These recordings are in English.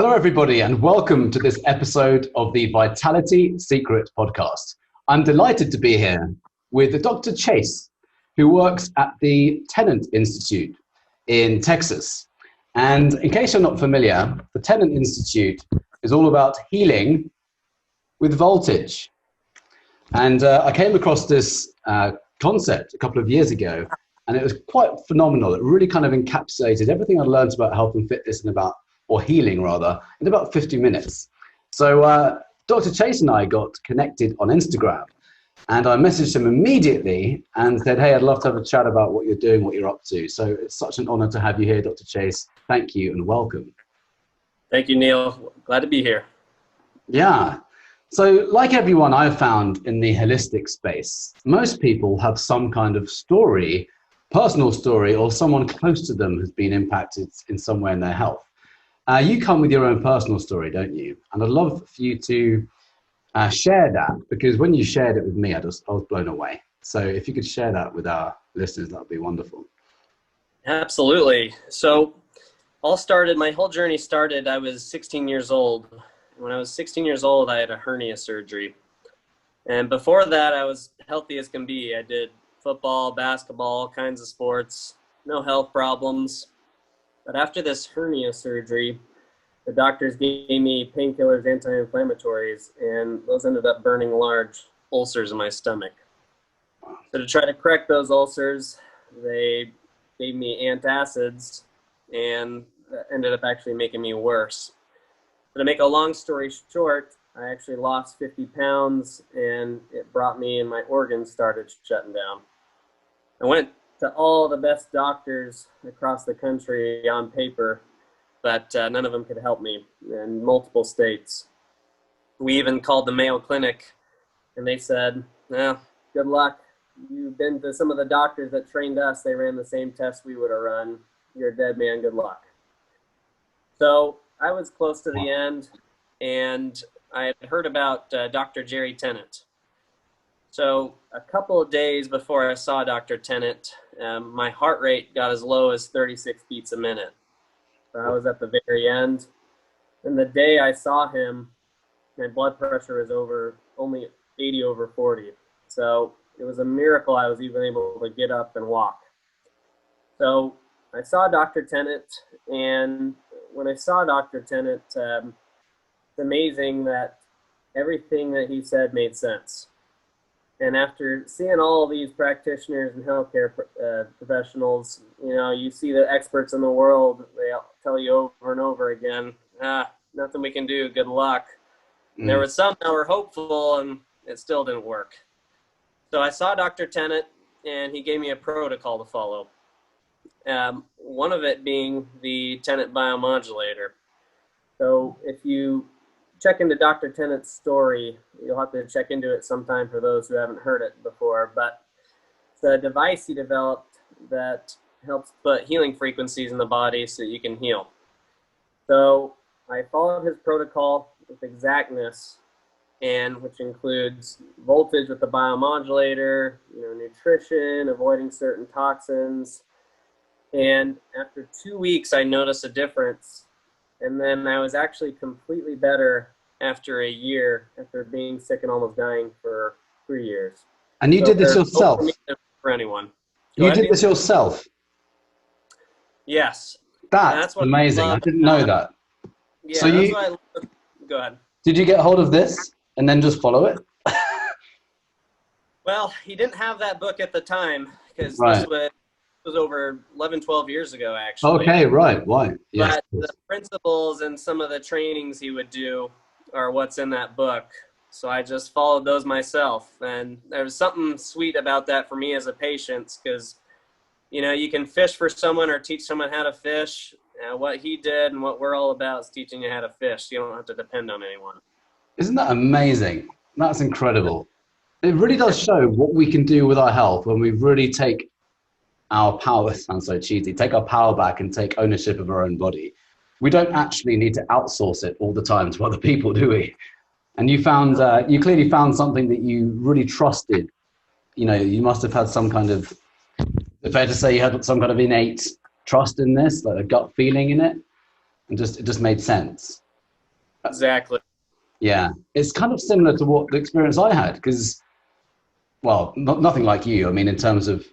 Hello, everybody, and welcome to this episode of the Vitality Secret podcast. I'm delighted to be here with Dr. Chase, who works at the Tennant Institute in Texas. And in case you're not familiar, the Tennant Institute is all about healing with voltage. And I came across this concept a couple of years ago, and it was quite phenomenal. It really kind of encapsulated everything I learned about health and fitness or healing rather, in about 50 minutes. So Dr. Chase and I got connected on Instagram, and I messaged him immediately and said, hey, I'd love to have a chat about what you're doing, what you're up to. So it's such an honor to have you here, Dr. Chase. Thank you and welcome. Thank you, Neil. Glad to be here. Yeah. So like everyone I've found in the holistic space, most people have some kind of story, personal story, or someone close to them has been impacted in some way in their health. You come with your own personal story, don't you? And I'd love for you to share that, because when you shared it with me, I was blown away. So if you could share that with our listeners, that would be wonderful. Absolutely. So my whole journey started, I was 16 years old. When I was 16 years old, I had a hernia surgery. And before that, I was healthy as can be. I did football, basketball, all kinds of sports, no health problems. But after this hernia surgery, the doctors gave me painkillers, anti-inflammatories, and those ended up burning large ulcers in my stomach. So to try to correct those ulcers, they gave me antacids, and that ended up actually making me worse. So to make a long story short, I actually lost 50 pounds, and it brought me and my organs started shutting down. I went to all the best doctors across the country on paper, but none of them could help me in multiple states. We even called the Mayo Clinic, and they said, well, good luck. You've been to some of the doctors that trained us. They ran the same tests we would have run. You're a dead man. Good luck. So I was close to the end, and I had heard about Dr. Jerry Tennant. So a couple of days before I saw Dr. Tennant, my heart rate got as low as 36 beats a minute. So I was at the very end. And the day I saw him, my blood pressure was only 80/40. So it was a miracle I was even able to get up and walk. So I saw Dr. Tennant, and when I saw Dr. Tennant, it's amazing that everything that he said made sense. And after seeing all these practitioners and healthcare professionals, you see the experts in the world, they tell you over and over again, nothing we can do, good luck. And there were some that were hopeful, and it still didn't work. So I saw Dr. Tennant, and he gave me a protocol to follow. One of it being the Tennant biomodulator. So if you check into Dr. Tennant's story, you'll have to check into it sometime for those who haven't heard it before, but it's a device he developed that helps put healing frequencies in the body so that you can heal. So I followed his protocol with exactness, and which includes voltage with the biomodulator, nutrition, avoiding certain toxins. And after 2 weeks, I noticed a difference. And then I was actually completely better after a year, after being sick and almost dying for 3 years. And you did this yourself? For anyone. You did this yourself? Yes. That's amazing. I didn't know that. Yeah, so that's why I love. Go ahead. Did you get hold of this and then just follow it? Well, he didn't have that book at the time, because right. This was over 11, 12 years ago, actually. Okay, right. Yes. But the principles and some of the trainings he would do are what's in that book. So I just followed those myself. And there was something sweet about that for me as a patient, because, you can fish for someone or teach someone how to fish. What he did and what we're all about is teaching you how to fish. You don't have to depend on anyone. Isn't that amazing? That's incredible. It really does show what we can do with our health when we really take our power, sounds so cheesy, take our power back and take ownership of our own body. We don't actually need to outsource it all the time to other people, do we? And you clearly found something that you really trusted. You must have had some kind of, fair to say you had some kind of innate trust in this, like a gut feeling in it, and it just made sense. Exactly. Yeah, it's kind of similar to what the experience I had because, well, nothing like you. I mean, in terms of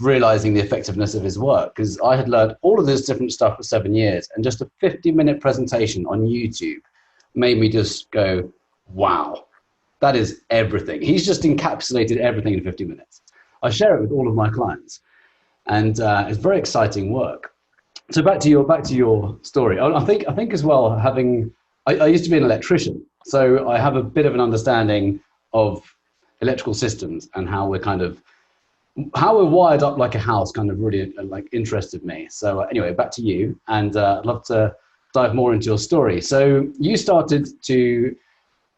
realizing the effectiveness of his work, because I had learned all of this different stuff for 7 years, and just a 50-minute presentation on YouTube made me just go, wow, that is everything. He's just encapsulated everything in 50 minutes. I share it with all of my clients, and it's very exciting work. So back to your story. I think as well, I used to be an electrician, so I have a bit of an understanding of electrical systems and how we're wired up like a house. Kind of really like interested me. So anyway, back to you, and I'd love to dive more into your story. So you started to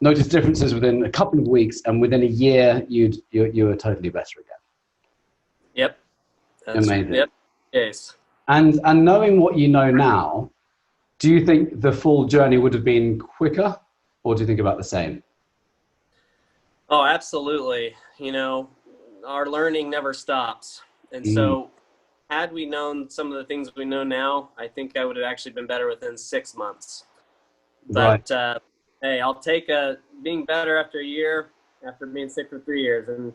notice differences within a couple of weeks, and within a year, you were totally better again. Yep. That's Amazing. yep. Case. And knowing what you know now, do you think the full journey would have been quicker, or do you think about the same? Oh, absolutely. You know, our learning never stops. And Mm, so had we known some of the things we know now, I think I would have actually been better within 6 months. right. But hey, I'll take being better after a year, after being sick for 3 years, and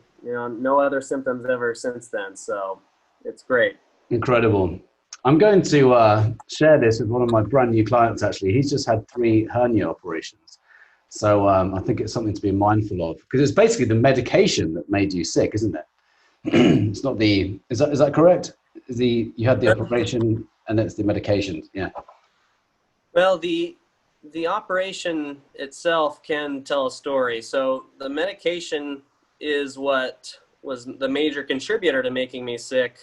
no other symptoms ever since then. So it's great. Incredible. I'm going to share this with one of my brand new clients, actually. He's just had 3 hernia operations. So I think it's something to be mindful of because it's basically the medication that made you sick, isn't it? It's not is that correct? You had the operation and it's the medication. Yeah. Well, the operation itself can tell a story. So the medication is what was the major contributor to making me sick.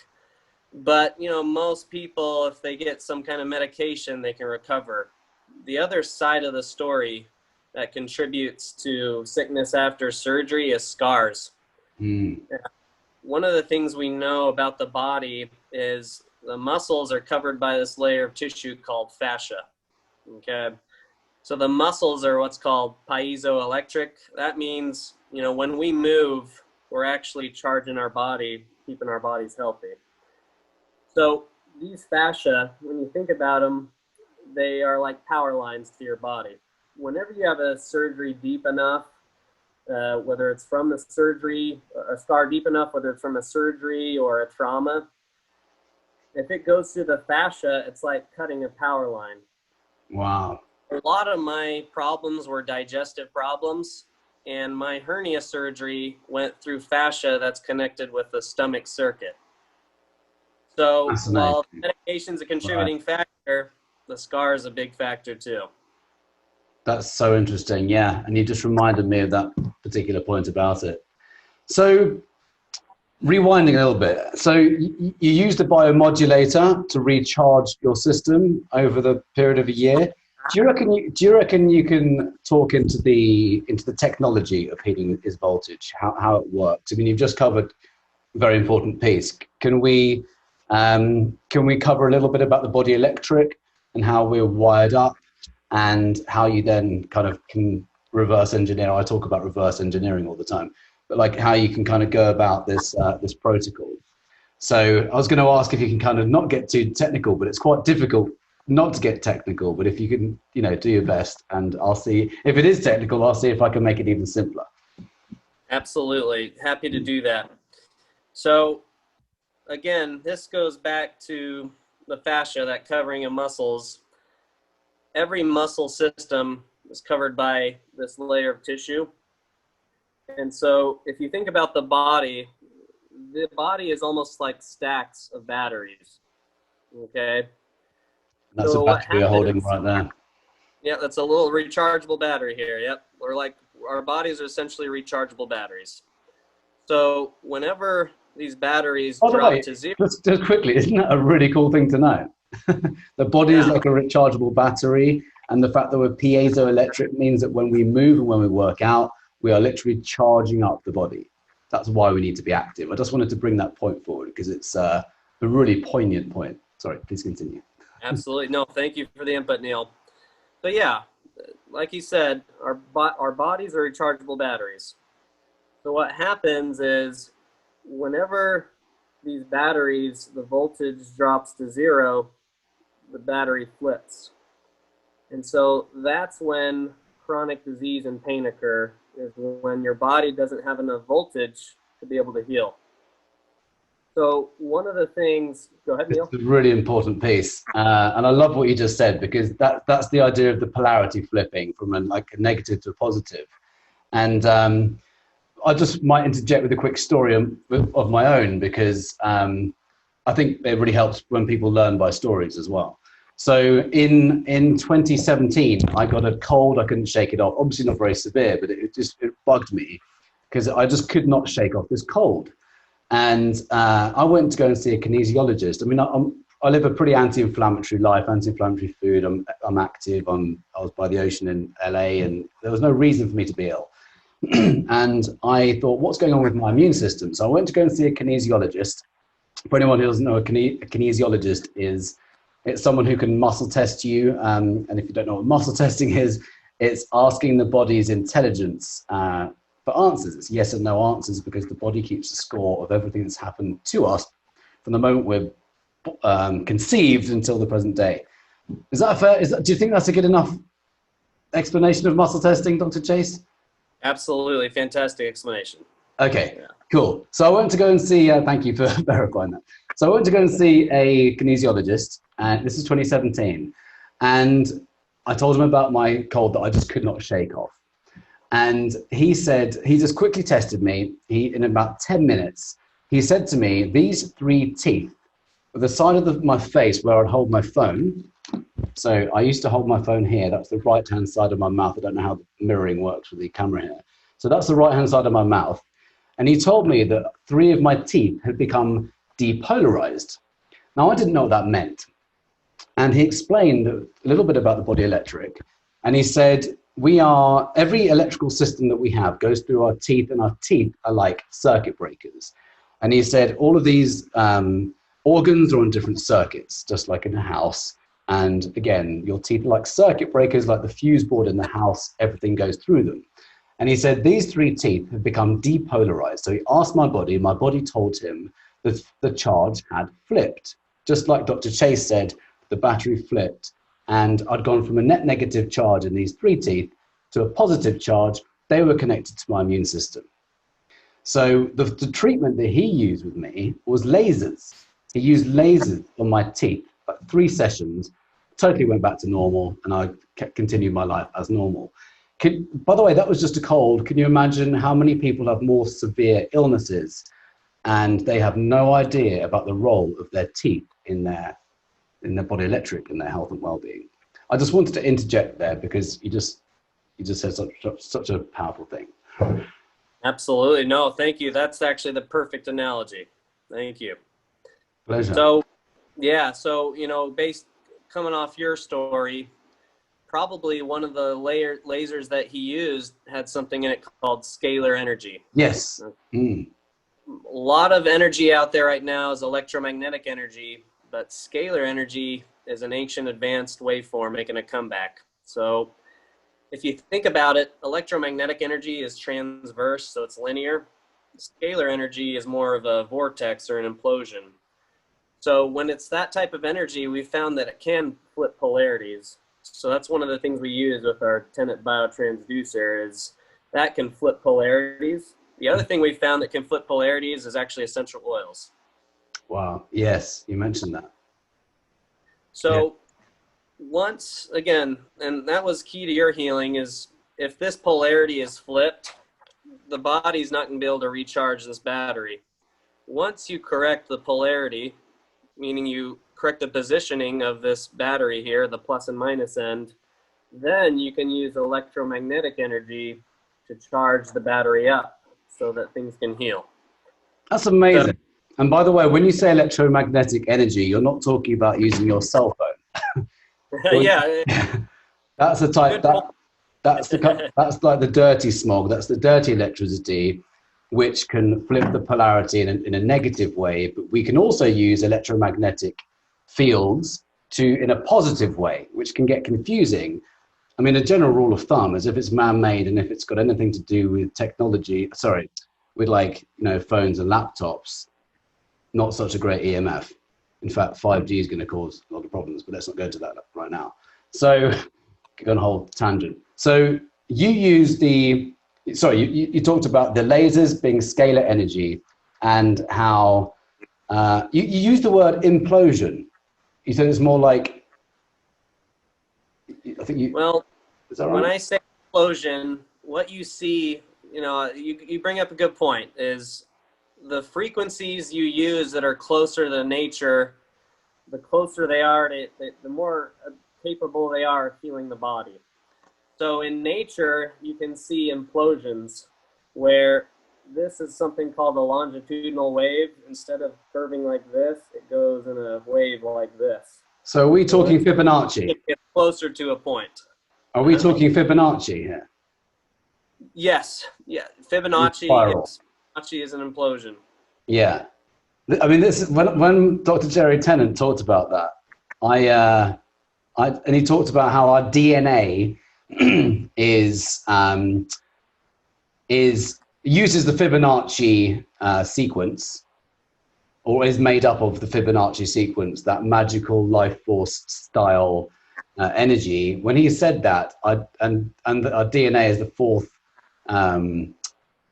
But, most people, if they get some kind of medication, they can recover. The other side of the story that contributes to sickness after surgery is scars. Mm, One of the things we know about the body is the muscles are covered by this layer of tissue called fascia. Okay. So the muscles are what's called piezoelectric. That means, when we move, we're actually charging our body, keeping our bodies healthy. So these fascia, when you think about them, they are like power lines to your body. Whenever you have a surgery deep enough, whether it's from the surgery, a scar deep enough, whether it's from a surgery or a trauma, if it goes through the fascia, it's like cutting a power line. wow. A lot of my problems were digestive problems, and my hernia surgery went through fascia that's connected with the stomach circuit. So while Fascinating. medication's a Right. contributing factor, the scar is a big factor too. That's so interesting. Yeah. And you just reminded me of that particular point about it. So rewinding a little bit. So you used a biomodulator to recharge your system over the period of a year. Do you reckon you can talk into the technology of healing is voltage, how it works? I mean, you've just covered a very important piece. Can we cover a little bit about the body electric and how we're wired up and how you then kind of can reverse engineer? I talk about reverse engineering all the time, but like how you can kind of go about this protocol. So I was going to ask if you can kind of not get too technical, but it's quite difficult not to get technical. But if you can, do your best, and I'll see if it is technical. I'll see if I can make it even simpler. Absolutely. Happy to do that. So again, this goes back to the fascia, that covering of muscles. Every muscle system is covered by this layer of tissue. And so if you think about the body is almost like stacks of batteries. Okay. That's a So what battery you're holding happens? right there. Yeah, that's a little rechargeable battery here. Yep. Our bodies are essentially rechargeable batteries. So whenever these batteries By the drop way, to zero, just quickly, isn't that a really cool thing to know? The body is yeah, like a rechargeable battery, and the fact that we're piezoelectric means that when we move and when we work out, we are literally charging up the body. That's why we need to be active. I just wanted to bring that point forward because it's a really poignant point. Sorry, please continue. absolutely. No, thank you for the input, Neil. So yeah, like you said, our bodies are rechargeable batteries. So what happens is whenever these batteries, the voltage drops to zero, the battery flips. And so that's when chronic disease and pain occur, is when your body doesn't have enough voltage to be able to heal. So one of the things, go ahead, It's Neil. a really important piece, and I love what you just said, because that's the idea of the polarity flipping from a negative to a positive. And I just might interject with a quick story of my own, because I think it really helps when people learn by stories as well. So in 2017, I got a cold. I couldn't shake it off. Obviously not very severe, but it bugged me because I just could not shake off this cold. And I went to go and see a kinesiologist. I mean, I live a pretty anti-inflammatory life, anti-inflammatory food. I'm active. I was by the ocean in LA, and there was no reason for me to be ill. And I thought, what's going on with my immune system? So I went to go and see a kinesiologist. For anyone who doesn't know, a kinesiologist is, it's someone who can muscle test you. And if you don't know what muscle testing is, it's asking the body's intelligence for answers. It's yes and no answers, because the body keeps a score of everything that's happened to us from the moment we're conceived until the present day. Is that fair? Do you think that's a good enough explanation of muscle testing, Dr. Chase? Absolutely, fantastic explanation. Okay, yeah. Cool. So I went to go and see, thank you for verifying that. So I went to go and see a kinesiologist, and this is 2017. And I told him about my cold that I just could not shake off. And he said, he just quickly tested me. In about 10 minutes, he said to me, these three teeth, the side of my face where I'd hold my phone. So I used to hold my phone here. That's the right-hand side of my mouth. I don't know how the mirroring works with the camera here. So that's the right-hand side of my mouth. And he told me that three of my teeth had become depolarized. Now, I didn't know what that meant. And he explained a little bit about the body electric. And he said, every electrical system that we have goes through our teeth, and our teeth are like circuit breakers. And he said, all of these organs are on different circuits, just like in a house. And again, your teeth are like circuit breakers, like the fuse board in the house, everything goes through them. And he said, these three teeth have become depolarized. So he asked my body told him that the charge had flipped. Just like Dr. Chase said, the battery flipped. And I'd gone from a net negative charge in these three teeth to a positive charge. They were connected to my immune system. So the treatment that he used with me was lasers. He used lasers on my teeth, like 3 sessions, totally went back to normal, and I continued my life as normal. By the way, that was just a cold. Can you imagine how many people have more severe illnesses and they have no idea about the role of their teeth in their body electric and their health and well-being? I just wanted to interject there, because you just said such a powerful thing. Absolutely. No, thank you. That's actually the perfect analogy. Thank you. Pleasure. So, yeah, so, coming off your story, probably one of the lasers that he used had something in it called scalar energy. Yes. A lot of energy out there right now is electromagnetic energy, but scalar energy is an ancient advanced waveform making a comeback. So if you think about it, electromagnetic energy is transverse, so it's linear. Scalar energy is more of a vortex or an implosion. So when it's that type of energy, we found that it can flip polarities. So that's one of the things we use with our Tennant biotransducer, is that can flip polarities. The other thing we found that can flip polarities is actually essential oils. Wow. Yes, you mentioned that. So once again, and that was key to your healing, is if this polarity is flipped, the body's not going to be able to recharge this battery. Once you correct the polarity, meaning you correct the positioning of this battery here, the plus and minus end, then you can use electromagnetic energy to charge the battery up so that things can heal. That's amazing. And by the way, when you say electromagnetic energy, you're not talking about using your cell phone. Yeah. That's the type that's like the dirty smog. That's the dirty electricity, which can flip the polarity in a negative way. But we can also use electromagnetic fields in a positive way, which can get confusing. I mean, a general rule of thumb is if it's man-made and if it's got anything to do with technology, with phones and laptops, not such a great EMF. In fact, 5G is going to cause a lot of problems, but let's not go into that right now. So go on a whole tangent. So you use you talked about the lasers being scalar energy and how you used the word implosion. You said it's more like, I think you, Well, is that right? when I say explosion, what you see, you bring up a good point, is the frequencies you use that are closer to nature, the closer they are, the more capable they are of healing the body. So in nature, you can see implosions where this is something called a longitudinal wave. Instead of curving like this, it goes in a wave like this. So are we talking Fibonacci? It gets closer to a point. Are we talking Fibonacci here? Yes. Yeah. Fibonacci is an implosion. Yeah. I mean, this is when Dr. Jerry Tennant talked about that. And he talked about how our DNA uses the Fibonacci sequence, or is made up of the Fibonacci sequence, that magical life force style energy. When he said that, and our DNA is the fourth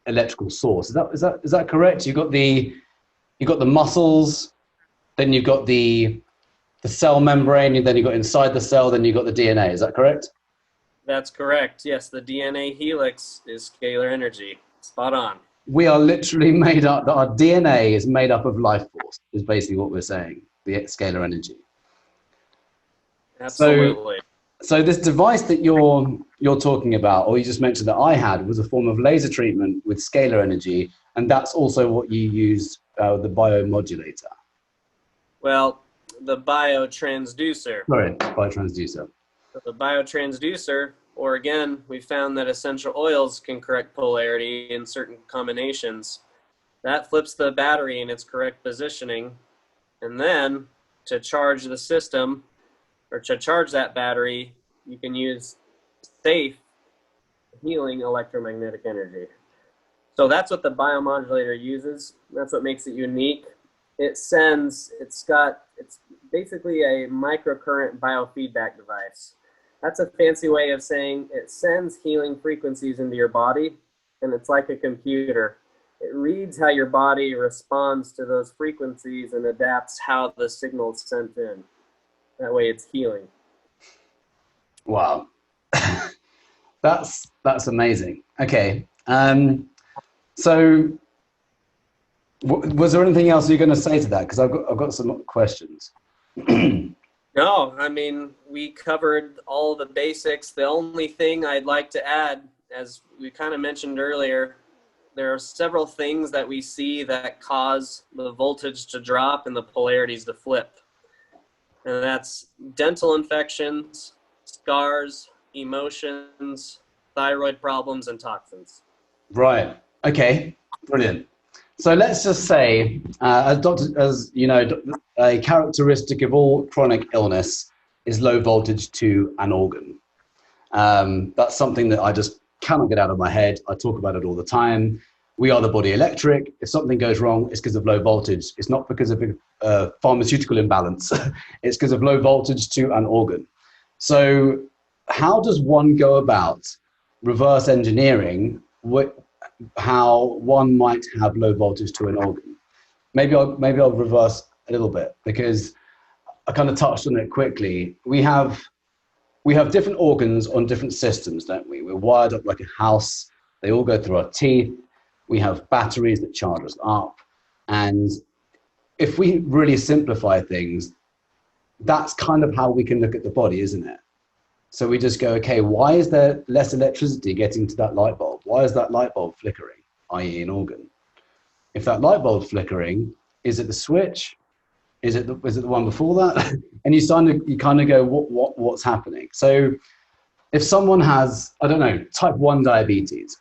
electrical source. Is that correct? You've got the muscles, then you've got the cell membrane, and then you've got inside the cell, then you've got the DNA. Is that correct? That's correct. Yes, the DNA helix is scalar energy. Spot on. We are literally made up, our DNA is made up of life force, is basically what we're saying, the scalar energy. Absolutely. So this device that you're talking about, or you just mentioned that I had, was a form of laser treatment with scalar energy, and that's also what you used, the biomodulator. Well, the biotransducer. Sorry, biotransducer. The biotransducer, or again, we found that essential oils can correct polarity in certain combinations. That flips the battery in its correct positioning, and then to charge the system, or to charge that battery, you can use safe healing electromagnetic energy. So that's what the biomodulator uses. That's what makes it unique. It's basically a microcurrent biofeedback device. That's a fancy way of saying it sends healing frequencies into your body, and it's like a computer. It reads how your body responds to those frequencies and adapts how the signal is sent in. That way it's healing. Wow. That's amazing. Okay. So was there anything else you're going to say to that? Because I've got some questions. No, I mean, we covered all the basics. The only thing I'd like to add, as we kind of mentioned earlier, there are several things that we see that cause the voltage to drop and the polarities to flip. And that's dental infections, scars, emotions, thyroid problems, and toxins. Right. Okay. Brilliant. So let's just say, as you know, a characteristic of all chronic illness is low voltage to an organ. That's something that I just cannot get out of my head. I talk about it all the time. We are the body electric. If something goes wrong, it's because of low voltage. It's not because of a pharmaceutical imbalance. It's because of low voltage to an organ. So how does one go about reverse engineering how one might have low voltage to an organ? Maybe I'll reverse a little bit, because I kind of touched on it quickly. We have different organs on different systems, don't we? We're wired up like a house. They all go through our teeth. We have batteries that charge us up. And if we really simplify things, that's kind of how we can look at the body, isn't it? So we just go, okay, why is there less electricity getting to that light bulb? Why is that light bulb flickering, i.e. an organ? If that light bulb's flickering, is it the switch? Is it the one before that? And you kind of go, what's happening? So if someone has, I don't know, type 1 diabetes,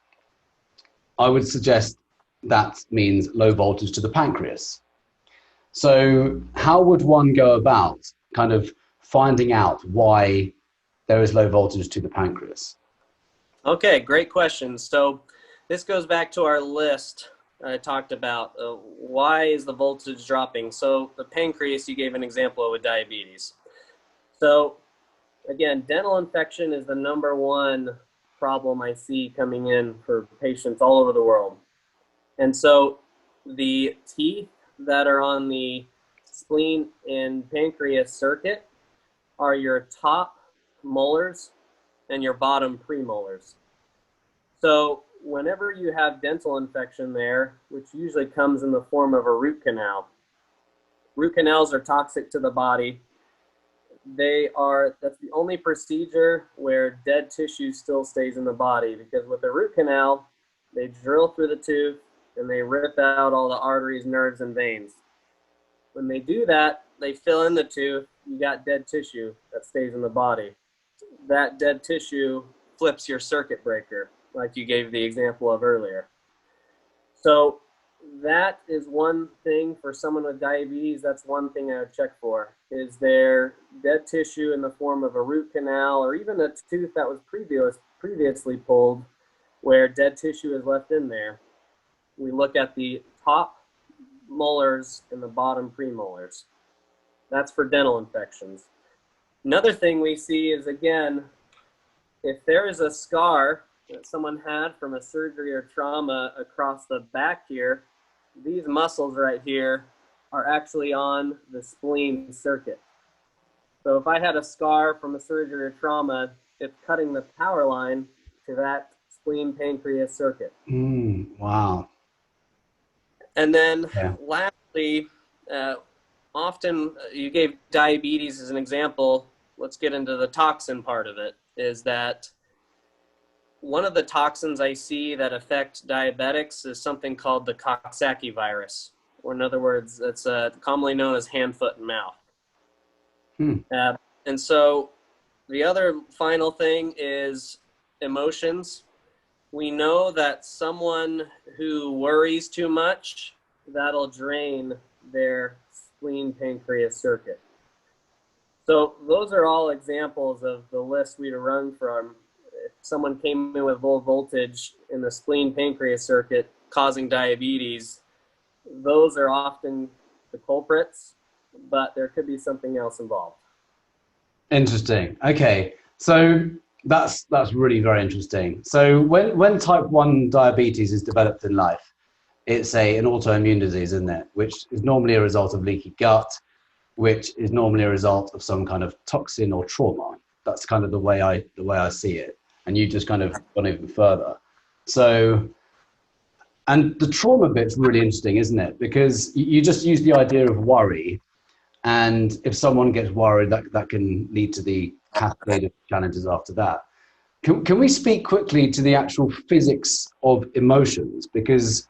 I would suggest that means low voltage to the pancreas. So how would one go about kind of finding out why there is low voltage to the pancreas? Okay, great question. So this goes back to our list I talked about. Why is the voltage dropping? So the pancreas, you gave an example with diabetes. So again, dental infection is the #1 problem I see coming in for patients all over the world. And so the teeth that are on the spleen and pancreas circuit are your top molars and your bottom premolars. So whenever you have dental infection there, which usually comes in the form of a root canal, root canals are toxic to the body. That's the only procedure where dead tissue still stays in the body, because with a root canal, they drill through the tooth and they rip out all the arteries, nerves, and veins. When they do that, they fill in the tooth, you got dead tissue that stays in the body. That dead tissue flips your circuit breaker, like you gave the example of earlier. So that is one thing for someone with diabetes. That's one thing I would check for. Is there dead tissue in the form of a root canal, or even a tooth that was previously pulled where dead tissue is left in there? We look at the top molars and the bottom premolars. That's for dental infections. Another thing we see is, again, if there is a scar that someone had from a surgery or trauma across the back here, these muscles right here are actually on the spleen circuit. So if I had a scar from a surgery or trauma, it's cutting the power line to that spleen pancreas circuit. Wow. And then lastly, often you gave diabetes as an example. Let's get into the toxin part of it. Is that one of the toxins I see that affect diabetics is something called the Coxsackie virus, or in other words, it's commonly known as hand, foot, and mouth. And so the other final thing is emotions. We know that someone who worries too much, that'll drain their spleen pancreas circuit. So those are all examples of the list we'd run from. If someone came in with low voltage in the spleen pancreas circuit causing diabetes, those are often the culprits, but there could be something else involved. Interesting. Okay, so that's really very interesting. So when type 1 diabetes is developed in life, it's an autoimmune disease, isn't it? Which is normally a result of leaky gut, which is normally a result of some kind of toxin or trauma. That's kind of the way I see it. And you just kind of gone even further. So, and the trauma bit's really interesting, isn't it? Because you just use the idea of worry. And if someone gets worried, that can lead to the cascade of challenges after that. Can we speak quickly to the actual physics of emotions? Because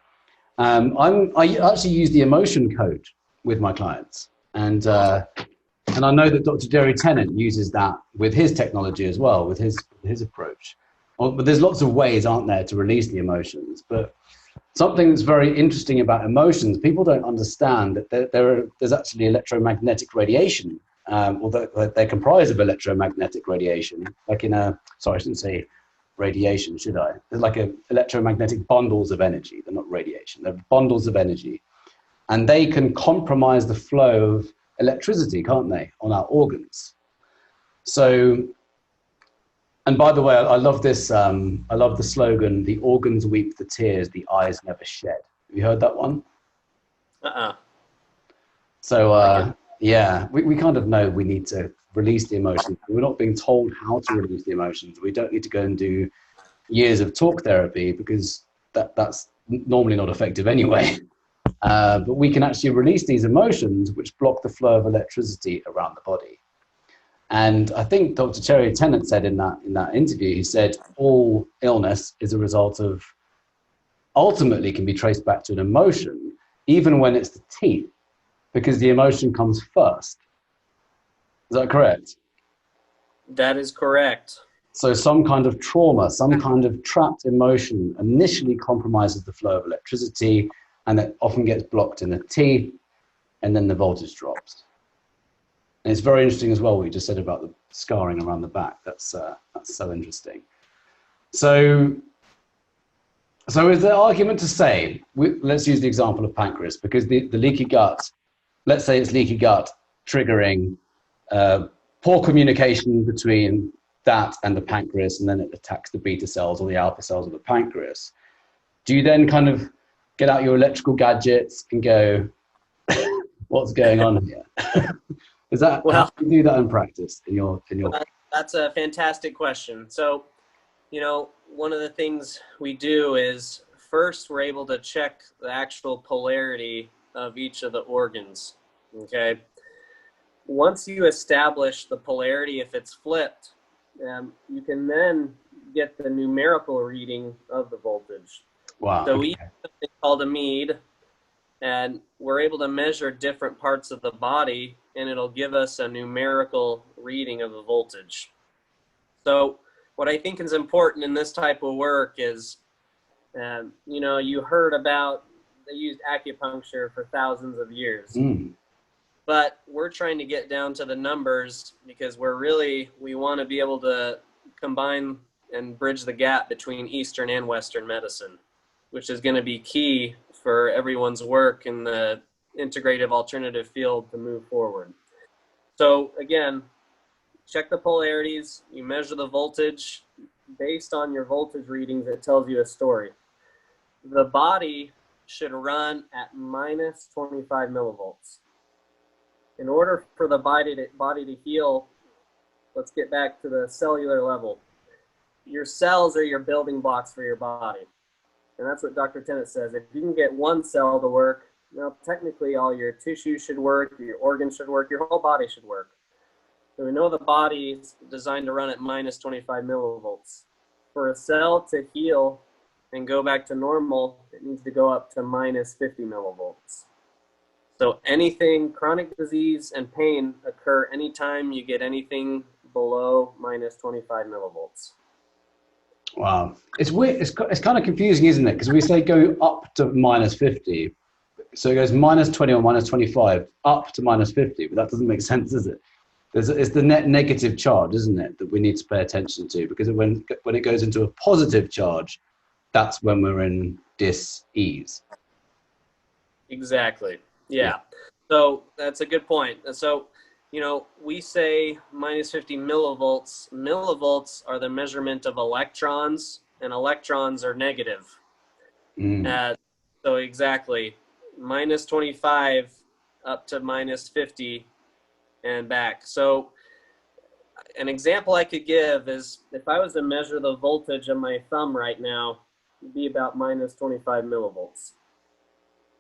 I actually use the emotion code with my clients. And I know that Dr. Jerry Tennant uses that with his technology as well, with his approach. But there's lots of ways, aren't there, to release the emotions. But something that's very interesting about emotions, people don't understand that there's actually electromagnetic radiation, or they're comprised of electromagnetic radiation, like sorry, I shouldn't say radiation, should I? There's like electromagnetic bundles of energy. They're not radiation, they're bundles of energy. And they can compromise the flow of electricity, can't they, on our organs? So, and by the way, I love this, I love the slogan, the organs weep the tears, the eyes never shed. Have you heard that one? So, yeah, we kind of know we need to release the emotions. We're not being told how to release the emotions. We don't need to go and do years of talk therapy, because that's normally not effective anyway. But we can actually release these emotions which block the flow of electricity around the body. And I think Dr. Jerry Tennant said in that interview, he said all illness is a result of, ultimately can be traced back to an emotion, even when it's the teeth, because the emotion comes first. Is that correct? That is correct. So some kind of trauma, some kind of trapped emotion initially compromises the flow of electricity, and it often gets blocked in the teeth, and then the voltage drops. And it's very interesting as well what you just said about the scarring around the back. That's so interesting. So is there argument to say, let's use the example of pancreas, because the leaky gut, let's say it's leaky gut triggering poor communication between that and the pancreas, and then it attacks the beta cells or the alpha cells of the pancreas. Do you then kind of get out your electrical gadgets and go, what's going on here? Is that how do you do that in practice in your That's a fantastic question. So, you know, one of the things we do is first we're able to check the actual polarity of each of the organs. Okay. Once you establish the polarity, if it's flipped, you can then get the numerical reading of the voltage. Wow. So we use something called a mead, and we're able to measure different parts of the body, and it'll give us a numerical reading of the voltage. So what I think is important in this type of work is, you know, you heard about, they used acupuncture for thousands of years. But we're trying to get down to the numbers because we want to be able to combine and bridge the gap between Eastern and Western medicine, which is going to be key for everyone's work in the integrative alternative field to move forward. So again, check the polarities, you measure the voltage. Based on your voltage readings, it tells you a story. The body should run at minus 25 millivolts. In order for the body to heal, let's get back to the cellular level. Your cells are your building blocks for your body. And that's what Dr. Tennant says. If you can get one cell to work, well, technically all your tissue should work, your organs should work, your whole body should work. So we know the body is designed to run at minus 25 millivolts. For a cell to heal and go back to normal, it needs to go up to minus 50 millivolts. So anything, chronic disease and pain occur anytime you get anything below minus 25 millivolts. Wow. It's weird. It's kind of confusing, isn't it? Because we say go up to minus 50. So it goes minus 20 or minus 25 up to minus 50, but that doesn't make sense, does it? It's the net negative charge, isn't it, that we need to pay attention to? Because when it goes into a positive charge, that's when we're in dis-ease. Exactly. Yeah. So that's a good point. And so, you know, we say minus 50 millivolts. Millivolts are the measurement of electrons, and electrons are negative. So exactly, minus 25 up to minus 50 and back. So an example I could give is if I was to measure the voltage of my thumb right now, it'd be about minus 25 millivolts.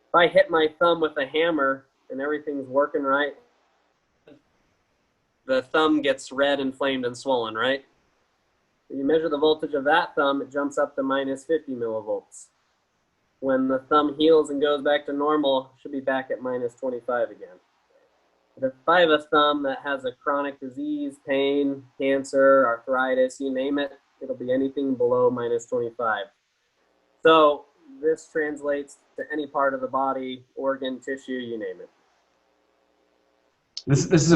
If I hit my thumb with a hammer and everything's working right, the thumb gets red, inflamed, and swollen, right? If you measure the voltage of that thumb, it jumps up to minus 50 millivolts. When the thumb heals and goes back to normal, it should be back at minus 25 again. But if I have a thumb that has a chronic disease, pain, cancer, arthritis, you name it, it'll be anything below minus 25. So this translates to any part of the body, organ, tissue, you name it. This is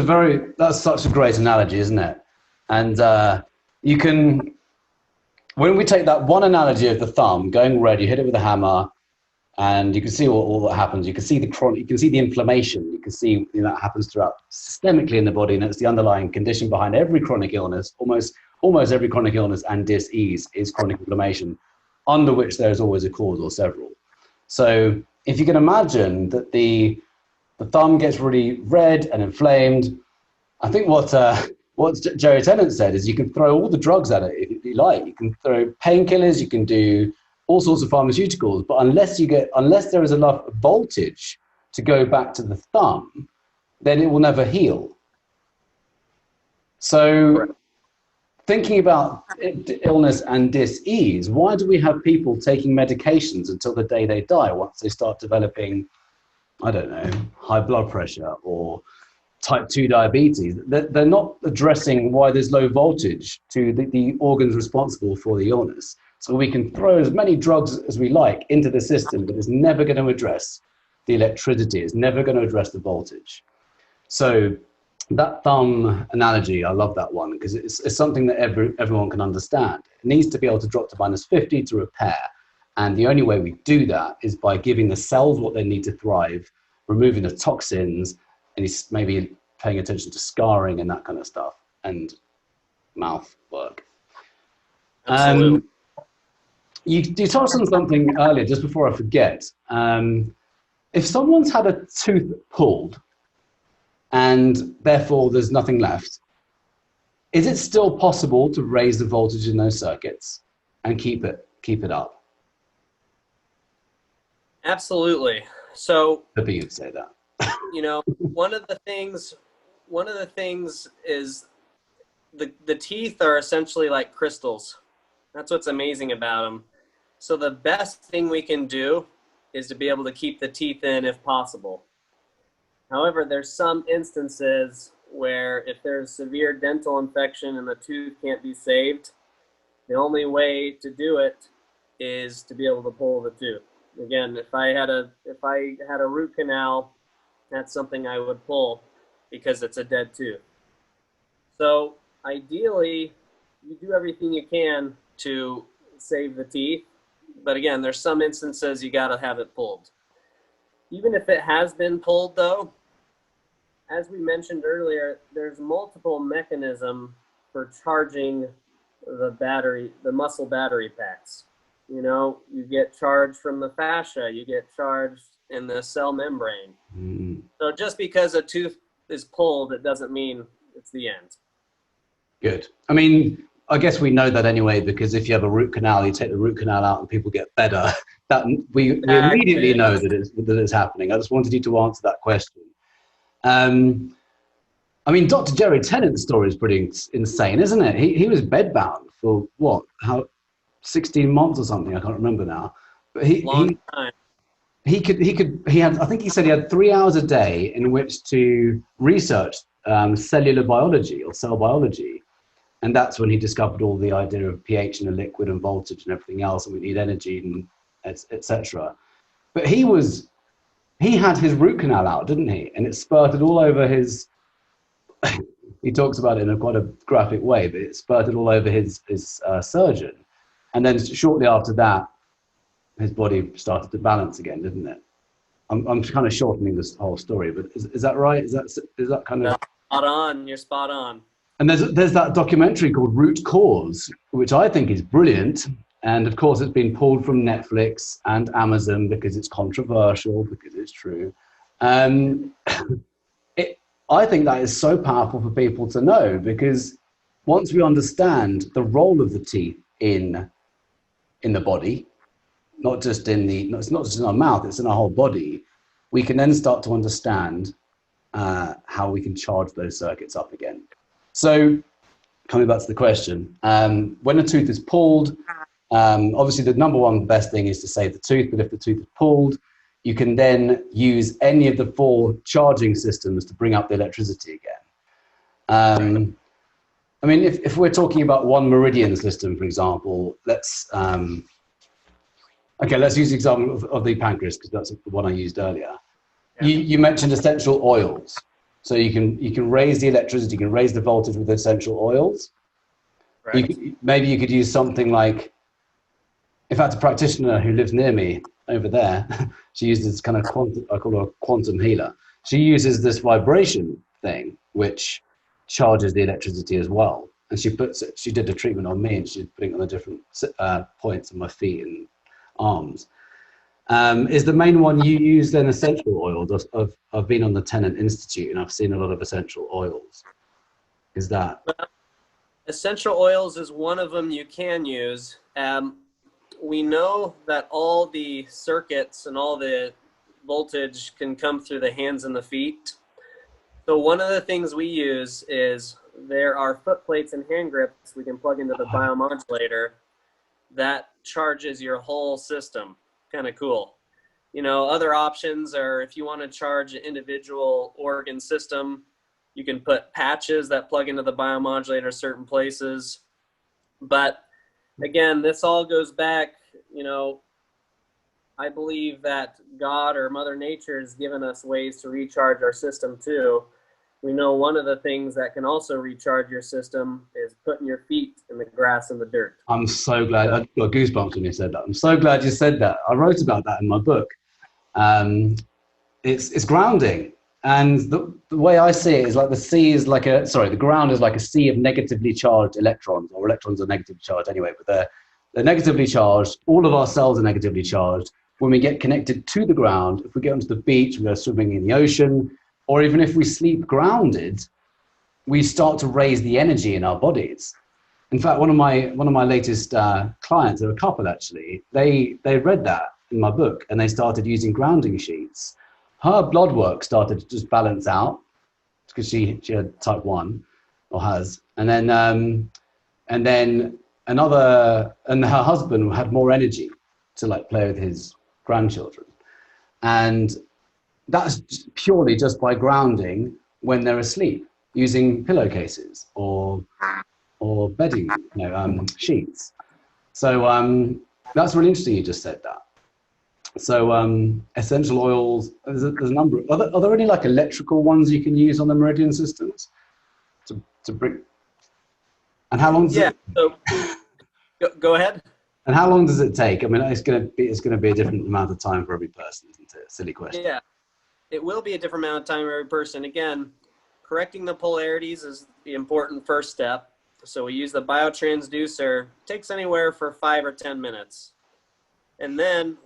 that's such a great analogy, isn't it? And you can, when we take that one analogy of the thumb going red, you hit it with a hammer, and you can see all that happens. You can see you can see the inflammation. You can see that happens throughout systemically in the body, and it's the underlying condition behind every chronic illness. Almost every chronic illness and dis-ease is chronic inflammation, under which there is always a cause or several. So if you can imagine that the thumb gets really red and inflamed, I think what Jerry Tennant said is you can throw all the drugs at it if you like. You can throw painkillers, you can do all sorts of pharmaceuticals, but unless there is enough voltage to go back to the thumb, then it will never heal. So thinking about illness and dis-ease, why do we have people taking medications until the day they die once they start developing, I don't know, high blood pressure or type 2 diabetes? They're not addressing why there's low voltage to the organs responsible for the illness. So we can throw as many drugs as we like into the system, but it's never going to address the electricity. It's never going to address the voltage. So that thumb analogy, I love that one because it's something that everyone can understand. It needs to be able to drop to minus 50 to repair. And the only way we do that is by giving the cells what they need to thrive, removing the toxins, and maybe paying attention to scarring and that kind of stuff. and mouth work. Absolutely. You touched on something earlier, just before I forget. If someone's had a tooth pulled and therefore there's nothing left, is it still possible to raise the voltage in those circuits and keep it up? Absolutely. So, Hoping you'd say that. one of the things is the teeth are essentially like crystals. That's what's amazing about them. So the best thing we can do is to be able to keep the teeth in if possible. However, there's some instances where if there's severe dental infection and the tooth can't be saved, the only way to do it is to be able to pull the tooth. Again, if I had a root canal, that's something I would pull because it's a dead tooth. So ideally, you do everything you can to save the teeth. But again, there's some instances you got to have it pulled. Even if it has been pulled, though, as we mentioned earlier, there's multiple mechanisms for charging the muscle battery packs. You get charged from the fascia, you get charged in the cell membrane. So just because a tooth is pulled, it doesn't mean it's the end. Good. I mean, I guess we know that anyway, because if you have a root canal, you take the root canal out and people get better. That we immediately know that it's happening. I just wanted you to answer that question. I mean, Dr. Jerry Tennant's story is pretty insane, isn't it? He was bedbound for what? 16 months or something? I can't remember now. But Long time. He had, I think he said he had 3 hours a day in which to research cellular biology or cell biology. And that's when he discovered all the idea of pH in a liquid and voltage and everything else, and we need energy and etc. But he had his root canal out, didn't he? And it spurted all over his. He talks about it in quite a graphic way, but it spurted all over his surgeon, and then shortly after that, his body started to balance again, didn't it? I'm kind of shortening this whole story, but is that right? Is that kind of spot on? You're spot on. And there's that documentary called Root Cause, which I think is brilliant. And of course, it's been pulled from Netflix and Amazon because it's controversial, because it's true. I think that is so powerful for people to know, because once we understand the role of the teeth in the body, it's not just in our mouth, it's in our whole body, we can then start to understand how we can charge those circuits up again. So coming back to the question, when a tooth is pulled, obviously the number one best thing is to save the tooth, but if the tooth is pulled, you can then use any of the 4 charging systems to bring up the electricity again. I mean, if we're talking about one meridian system, for example, let's use the example of the pancreas, because that's the one I used earlier. Yeah. You mentioned essential oils. So you can raise the electricity, you can raise the voltage with essential oils. Right. Maybe you could use something like, in fact, a practitioner who lives near me over there, she uses this kind of I call her a quantum healer. She uses this vibration thing, which charges the electricity as well. And she did a treatment on me, and she's putting it on the different points of my feet and arms. Is the main one you use then essential oils? I've been on the Tennant Institute and I've seen a lot of essential oils. Is that? Essential oils is one of them you can use. We know that all the circuits and all the voltage can come through the hands and the feet. So one of the things we use is there are foot plates and hand grips we can plug into the biomodulator that charges your whole system. Kind of cool. Other options are, if you want to charge an individual organ system, you can put patches that plug into the biomodulator certain places. But again, this all goes back, I believe that God or Mother Nature has given us ways to recharge our system too. We know one of the things that can also recharge your system is putting your feet in the grass and the dirt. I'm so glad. I got goosebumps when you said that. I'm so glad you said that. I wrote about that in my book. It's grounding. And the way I see it is like the ground is like a sea of negatively charged electrons, or electrons are negatively charged anyway, but they're negatively charged. All of our cells are negatively charged. When we get connected to the ground, if we get onto the beach, we go swimming in the ocean, or even if we sleep grounded, we start to raise the energy in our bodies. In fact, one of my latest clients, they're a couple actually, they read that in my book and they started using grounding sheets. Her blood work started to just balance out because she had type 1 or has, and then her husband had more energy to like play with his grandchildren, and that's purely just by grounding when they're asleep using pillowcases or bedding, sheets. So that's really interesting you just said that. So essential oils, there's a number. Are there any like electrical ones you can use on the meridian systems to bring? And how long does it? So go ahead. And how long does it take? I mean, it's going to be a different amount of time for every person, isn't it? Silly question. Yeah, it will be a different amount of time for every person. Again, correcting the polarities is the important first step. So we use the biotransducer. It takes anywhere for 5 or 10 minutes. And then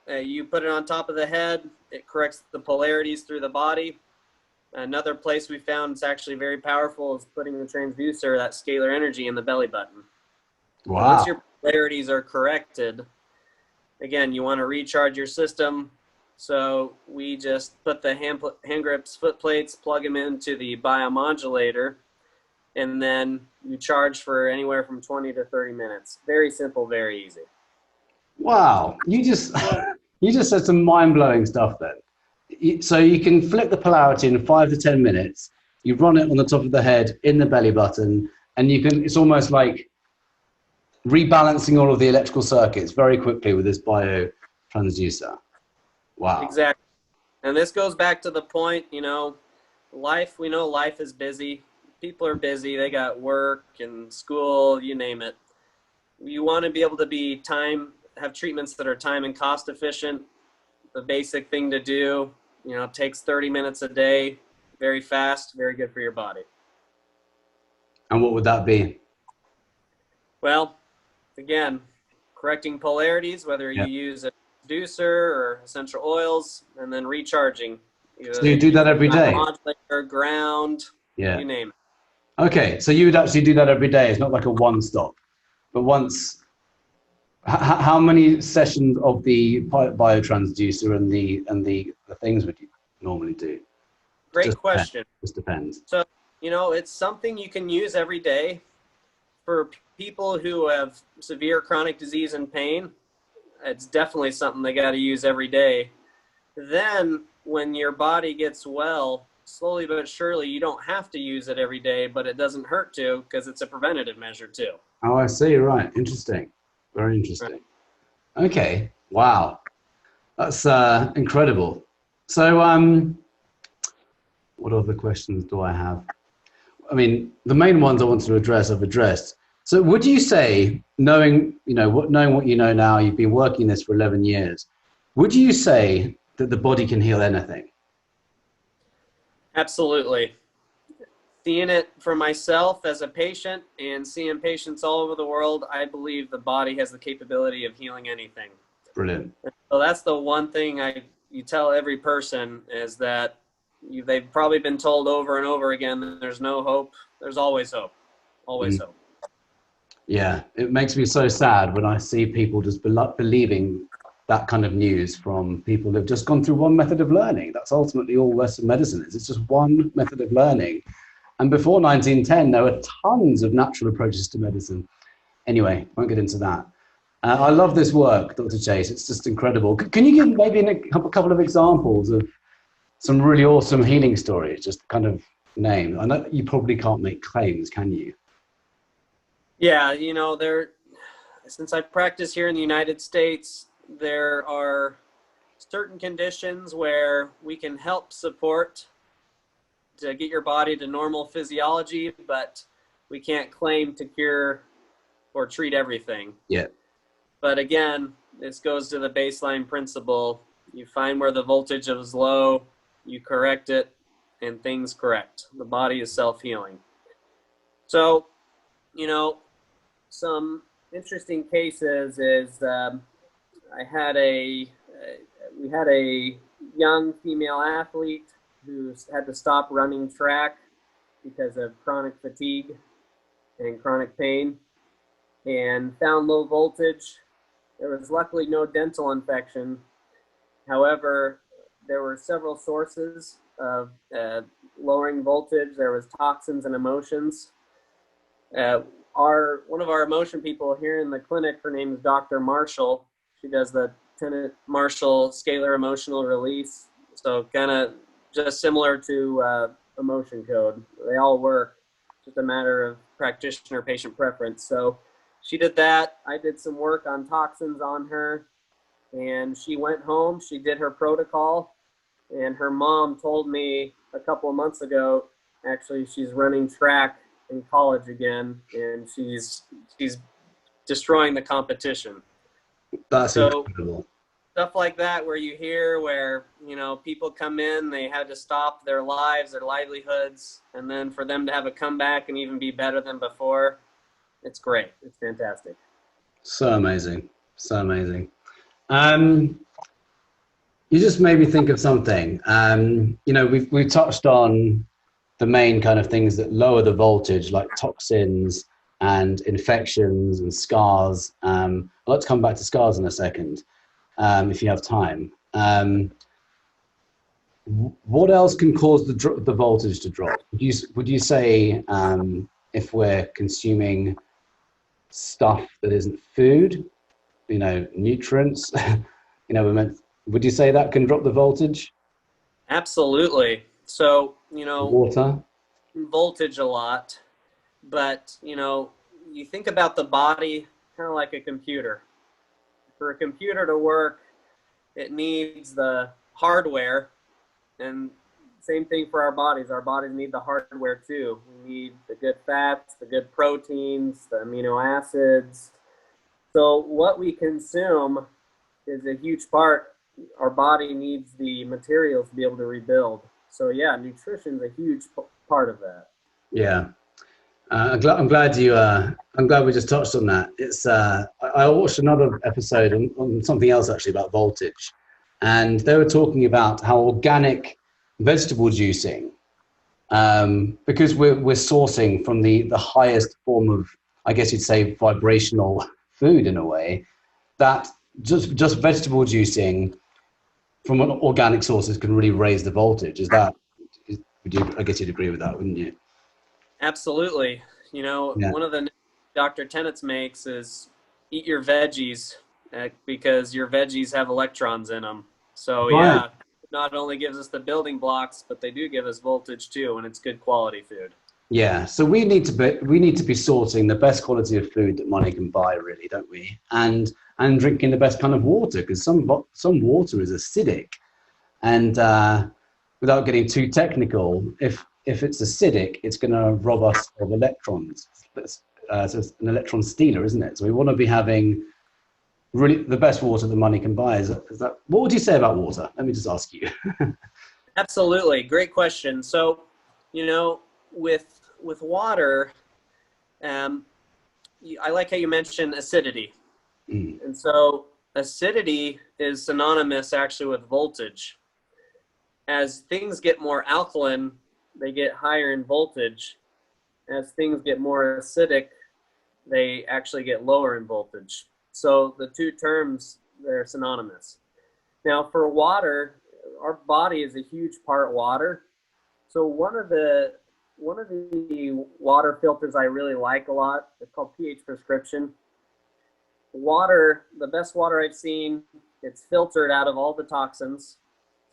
you put it on top of the head. It corrects the polarities through the body. Another place we found it's actually very powerful is putting the transducer, that scalar energy, in the belly button. Wow. Once your polarities are corrected, again, you want to recharge your system. So we just put the hand grips, foot plates, plug them into the biomodulator, and then you charge for anywhere from 20 to 30 minutes. Very simple, very easy. Wow, you just said some mind-blowing stuff then. So you can flip the polarity in 5 to 10 minutes. You run it on the top of the head, in the belly button, and it's almost like rebalancing all of the electrical circuits very quickly with this biotransducer. Wow. Exactly. And this goes back to the point, we know life is busy. People are busy. They got work and school, you name it. You want to be able to have treatments that are time and cost efficient. The basic thing to do, takes 30 minutes a day, very fast, very good for your body. And what would that be? Well, again, correcting polarities, whether you use a transducer or essential oils, and then recharging. So you do that every day? Modulator, ground, you name it. Okay, so you would actually do that every day. It's not like a one-stop, but once. How many sessions of the biotransducer and the things would you normally do? Great question. Just depends. So, it's something you can use every day. For people who have severe chronic disease and pain, it's definitely something they got to use every day. Then when your body gets well, slowly but surely, you don't have to use it every day, but it doesn't hurt to because it's a preventative measure too. Oh, I see. Right. Interesting. Very interesting. Right. Okay. Wow. That's incredible. So what other questions do I have? I mean, the main ones I wanted to address, I've addressed. So would you say, knowing what you know now, you've been working this for 11 years, would you say that the body can heal anything? Absolutely. Seeing it for myself as a patient and seeing patients all over the world, I believe the body has the capability of healing anything. Brilliant. So that's the one thing you tell every person is that they've probably been told over and over again that there's no hope. There's always hope. Always hope. Yeah, it makes me so sad when I see people just believing that kind of news from people who've just gone through one method of learning. That's ultimately all Western medicine is. It's just one method of learning. And before 1910, there were tons of natural approaches to medicine. Anyway, won't get into that. I love this work, Dr. Chase. It's just incredible. Can you give maybe a couple of examples of some really awesome healing stories, just kind of name? I know you probably can't make claims, can you? Yeah, since I practice here in the United States, there are certain conditions where we can help support to get your body to normal physiology, but we can't claim to cure or treat everything. Yeah. But again, this goes to the baseline principle. You find where the voltage is low, you correct it, and things correct. The body is self-healing. So, you know, some interesting cases is we had a young female athlete who had to stop running track because of chronic fatigue and chronic pain, and found low voltage. There was luckily no dental infection. However, there were several sources of lowering voltage. There was toxins and emotions. One of our emotion people here in the clinic, her name is Dr. Marshall. She does the Tennant Marshall scalar emotional release. So kind of just similar to emotion code. They all work, just a matter of practitioner patient preference. So she did that. I did some work on toxins on her, and she went home. She did her protocol, and her mom told me a couple of months ago, actually, she's running track in college again, and she's destroying the competition. That's so incredible. Stuff like that, where you hear where, you know, people come in, they had to stop their lives, their livelihoods, and then for them to have a comeback and even be better than before, it's great. It's fantastic. So amazing. So amazing. You just made me think of something. You know, we've touched on the main kind of things that lower the voltage, like toxins and infections and scars. I'd like to come back to scars in a second, if you have time. What else can cause the voltage to drop? Would you say if we're consuming stuff that isn't food, you know, nutrients, you know, would you say that can drop the voltage? Absolutely. So, you know, Water? voltage a lot, but, you know, you think about the body kind of like a computer. For a computer to work, it needs the hardware, and same thing for our bodies. Our bodies need the hardware too. We need the good fats, the good proteins, the amino acids. So what we consume is a huge part. Our body needs the materials to be able to rebuild. So yeah, nutrition is a huge part of that. Yeah. I'm glad we just touched on that. It's I watched another episode on something else actually about voltage, and they were talking about how organic vegetable juicing, because we're sourcing from the highest form of, I guess you'd say, vibrational food in a way, that just vegetable juicing from organic sources can really raise the voltage. I guess you'd agree with that, wouldn't you? Absolutely. You know, Yeah. one of the Dr. Tennant's makes is eat your veggies, because your veggies have electrons in them. So Right. yeah, it not only gives us the building blocks, but they do give us voltage too, and it's good quality food. Yeah, so we need to be sourcing the best quality of food that money can buy, really, don't we? And drinking the best kind of water, because some water is acidic, and without getting too technical, if it's acidic, it's going to rob us of electrons. So it's an electron stealer, isn't it? So we want to be having really the best water that money can buy. Is that what would you say about water? Let me just ask you. Absolutely. Great question. So, you know, with water, I like how you mentioned acidity. Mm. And so acidity is synonymous actually with voltage. As things get more alkaline, they get higher in voltage. As things get more acidic, they actually get lower in voltage. So the two terms, they're synonymous. Now for water, our body is a huge part water. So one of the water filters I really like a lot, it's called pH Prescription. Water, the best water I've seen, it's filtered out of all the toxins.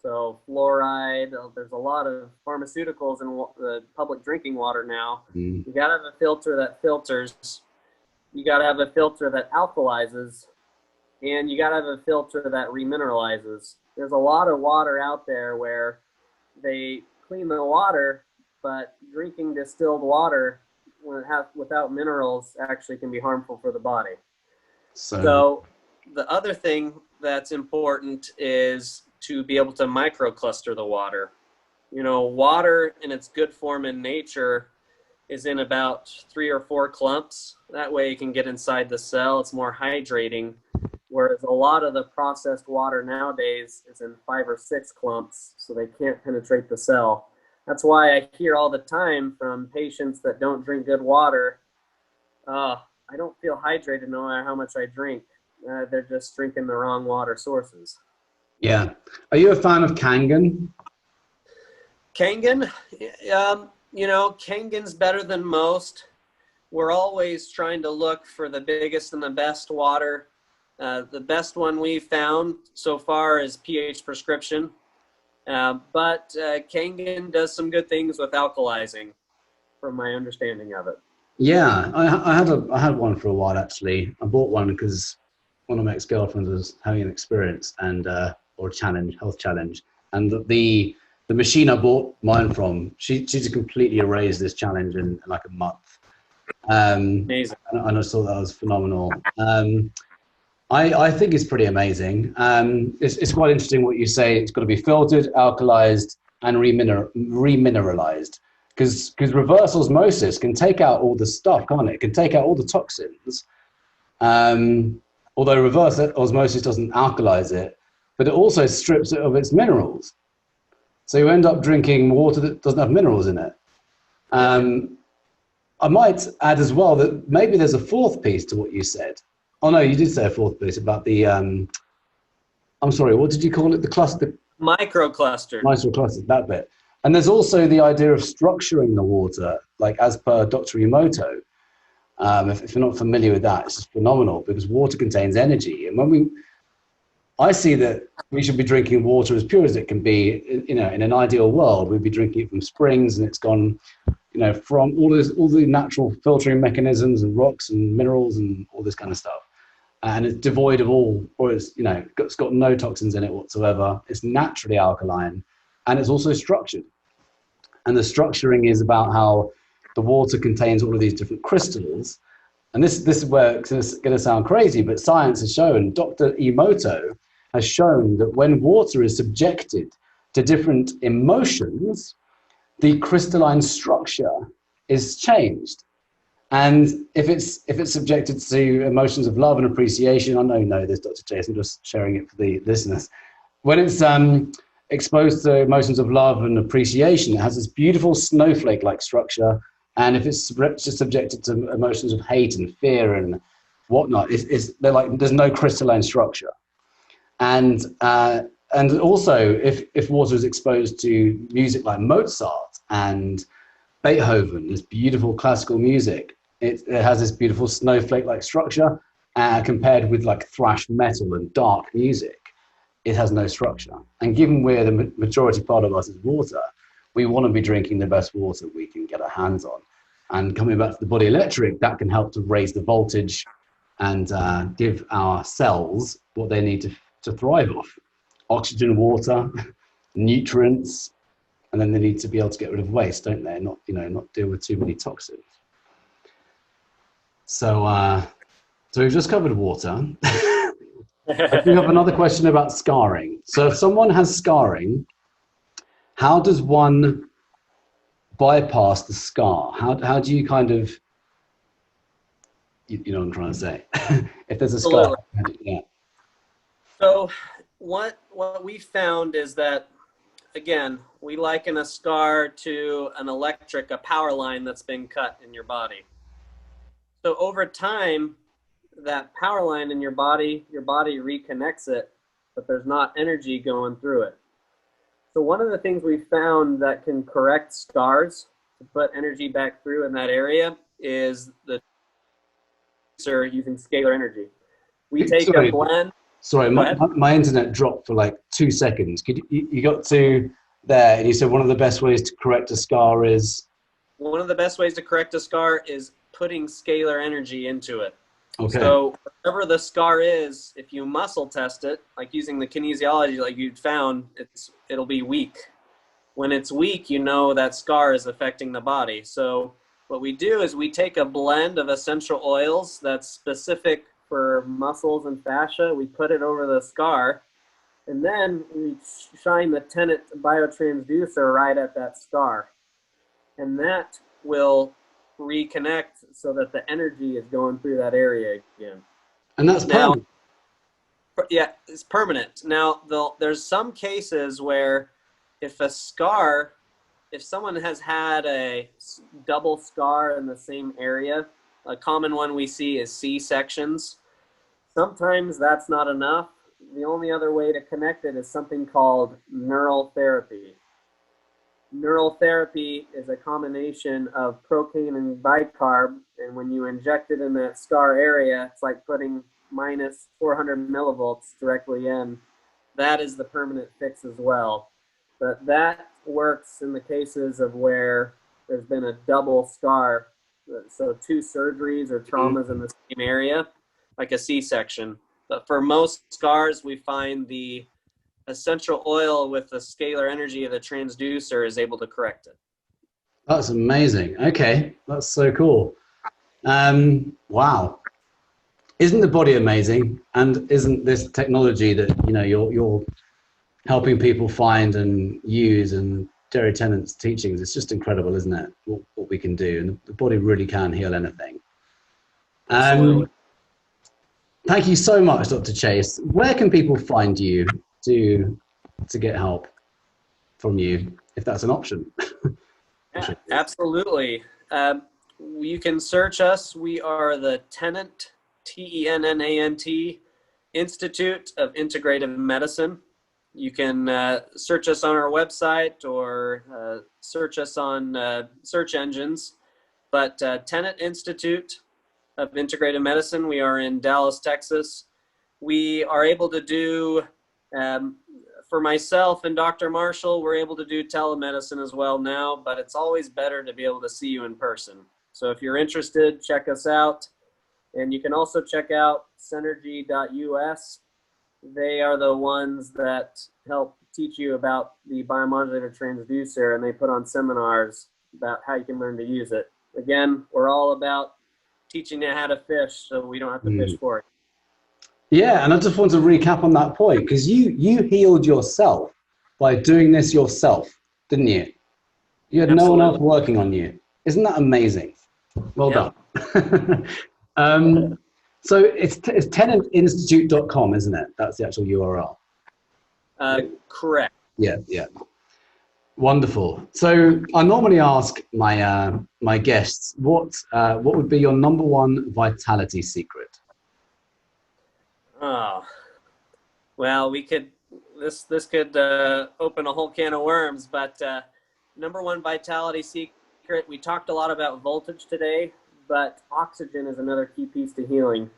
So fluoride, there's a lot of pharmaceuticals in the public drinking water now. Mm. You gotta have a filter that filters. You gotta have a filter that alkalizes, and you gotta have a filter that remineralizes. There's a lot of water out there where they clean the water, but drinking distilled water without minerals actually can be harmful for the body. So the other thing that's important is to be able to microcluster the water. Water in its good form in nature is in about 3 or 4 clumps. That way it can get inside the cell. It's more hydrating. Whereas a lot of the processed water nowadays is in 5 or 6 clumps, so they can't penetrate the cell. That's why I hear all the time from patients that don't drink good water, I don't feel hydrated no matter how much I drink. They're just drinking the wrong water sources. Yeah. Are you a fan of Kangen? Kangen, Kangen's better than most. We're always trying to look for the biggest and the best water. The best one we've found so far is pH prescription. But Kangen does some good things with alkalizing, from my understanding of it. Yeah, I had one for a while actually. I bought one because one of my ex-girlfriends was having an experience and or a challenge, health challenge, and the machine I bought mine from, she just completely erased this challenge in like a month. Amazing. And I thought that was phenomenal. I think it's pretty amazing. It's quite interesting what you say. It's got to be filtered, alkalized, and remineralized. Because reverse osmosis can take out all the stuff, can't it? It can take out all the toxins. Although reverse osmosis doesn't alkalize it, but it also strips it of its minerals. So you end up drinking water that doesn't have minerals in it. I might add as well that maybe there's a fourth piece to what you said. Oh no, you did say a fourth piece about the, I'm sorry, what did you call it? The cluster? Microcluster. Microclusters, that bit. And there's also the idea of structuring the water, like as per Dr. Emoto. If you're not familiar with that, it's just phenomenal because water contains energy. And I see that we should be drinking water as pure as it can be. In an ideal world, we'd be drinking it from springs, and it's gone, from all the natural filtering mechanisms and rocks and minerals and all this kind of stuff. And it's devoid of it's got no toxins in it whatsoever. It's naturally alkaline, and it's also structured. And the structuring is about how the water contains all of these different crystals. And this is where it's going to sound crazy, but science has shown, Dr. Emoto has shown that when water is subjected to different emotions, the crystalline structure is changed. And if it's subjected to emotions of love and appreciation, I know you know this, Dr. Jason, just sharing it for the listeners. When it's exposed to emotions of love and appreciation, it has this beautiful snowflake-like structure. And if it's just subjected to emotions of hate and fear and whatnot, they're like there's no crystalline structure. And also, if water is exposed to music like Mozart and Beethoven, this beautiful classical music, it has this beautiful snowflake-like structure, compared with like thrash metal and dark music. It has no structure. And given we're the majority part of us is water, we want to be drinking the best water we can get our hands on. And coming back to the body electric, that can help to raise the voltage and give our cells what they need to thrive off. Oxygen, water, nutrients, and then they need to be able to get rid of waste, don't they? Not deal with too many toxins. So we've just covered water. I do have another question about scarring. So if someone has scarring, how does one bypass the scar? How do you kind of, you know what I'm trying to say? If there's a scar. Yeah. So what we found is that, again, we liken a scar to a power line that's been cut in your body. So over time, that power line in your body reconnects it, but there's not energy going through it. So one of the things we found that can correct scars to put energy back through in that area is using scalar energy. We take a blend. Sorry, my internet dropped for like 2 seconds. You got to there and you said one of the best ways to correct a scar is? One of the best ways to correct a scar is putting scalar energy into it. Okay. So whatever the scar is, if you muscle test it, like using the kinesiology like you'd found, it'll be weak. When it's weak, that scar is affecting the body. So what we do is we take a blend of essential oils that's specific for muscles and fascia. We put it over the scar, And then we shine the Tennant biotransducer right at that scar. And that will reconnect so that the energy is going through that area again. And that's permanent. Yeah, it's permanent. Now, there's some cases where if someone has had a double scar in the same area, a common one we see is C-sections. Sometimes that's not enough. The only other way to connect it is something called neural therapy. Neural therapy is a combination of procaine and bicarb, and when you inject it in that scar area, it's like putting minus 400 millivolts directly in. That is the permanent fix as well. But that works in the cases of where there's been a double scar, so 2 surgeries or traumas in the same area, like a C-section. But for most scars, we find the essential oil with the scalar energy of the transducer is able to correct it. That's amazing. Okay, that's so cool. Wow. Isn't the body amazing? And isn't this technology that you're helping people find and use, and Jerry Tennant's teachings, it's just incredible, isn't it? What we can do, and the body really can heal anything. Absolutely. Thank you so much, Dr. Chase. Where can people find you to get help from you, if that's an option? Yeah, absolutely. You can search us. We are the Tennant, Tennant, Institute of Integrative Medicine. You can search us on our website or search us on search engines. But Tennant Institute of Integrative Medicine, we are in Dallas, Texas. We are able to do, for myself and Dr. Marshall, we're able to do telemedicine as well now, but it's always better to be able to see you in person. So if you're interested, check us out. And you can also check out Synergy.us. They are the ones that help teach you about the biomodulator transducer, and they put on seminars about how you can learn to use it. Again, we're all about teaching you how to fish so we don't have to fish for it. Yeah, and I just want to recap on that point, because you healed yourself by doing this yourself, didn't you? You had no one else working on you. Isn't that amazing? Well done. So it's tenantinstitute.com, isn't it? That's the actual URL. Correct. Yeah. Wonderful. So I normally ask my guests, what would be your number one vitality secret? Oh, well, this could open a whole can of worms, but number one vitality secret, we talked a lot about voltage today, but oxygen is another key piece to healing.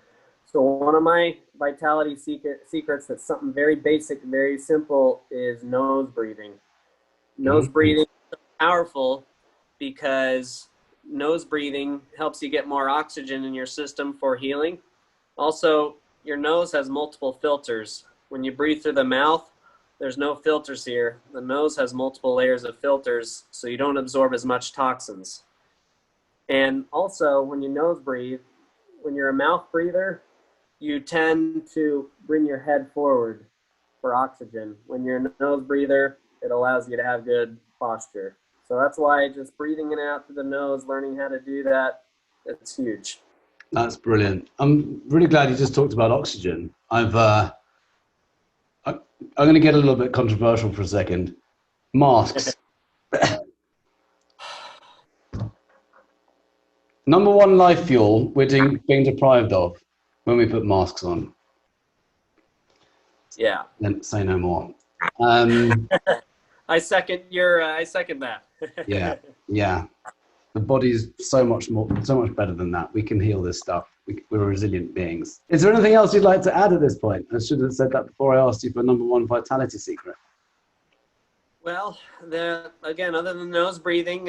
So one of my vitality secrets that's something very basic, very simple, is nose breathing. Nose breathing is powerful because nose breathing helps you get more oxygen in your system for healing. Also, your nose has multiple filters. When you breathe through the mouth, there's no filters here. The nose has multiple layers of filters, so you don't absorb as much toxins. And also, when you nose breathe, when you're a mouth breather, you tend to bring your head forward for oxygen. When you're a nose breather, it allows you to have good posture. So that's why just breathing in and out through the nose, learning how to do that, it's huge. That's brilliant. I'm really glad you just talked about oxygen. I'm going to get a little bit controversial for a second. Masks. Number one life fuel we're being deprived of when we put masks on. Yeah. Then say no more. I second that. Yeah. The body's so much better than that. We can heal this stuff. We're resilient beings. Is there anything else you'd like to add at this point? I should have said that before I asked you for number one vitality secret. Well, again, other than nose breathing,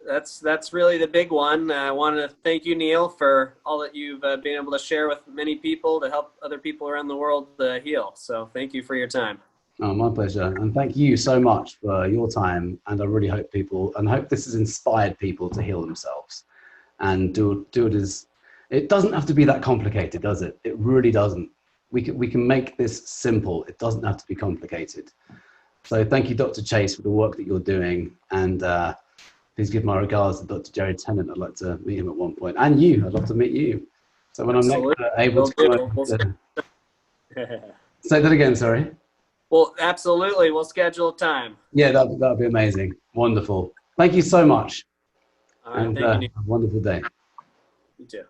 that's really the big one. I want to thank you, Neil, for all that you've been able to share with many people to help other people around the world heal. So thank you for your time. Oh, my pleasure. And thank you so much for your time. And I really hope this has inspired people to heal themselves and do it as, it doesn't have to be that complicated, does it? It really doesn't. we can make this simple. It doesn't have to be complicated. So thank you, Dr. Chase, for the work that you're doing. And please give my regards to Dr. Jerry Tennant. I'd like to meet him at one point. And you, I'd love to meet you. So when Absolutely. I'm next able to come over, say that again, sorry. Well, absolutely. We'll schedule a time. Yeah, that'd be amazing. Wonderful. Thank you so much. All right, and thank you. have a wonderful day. You too.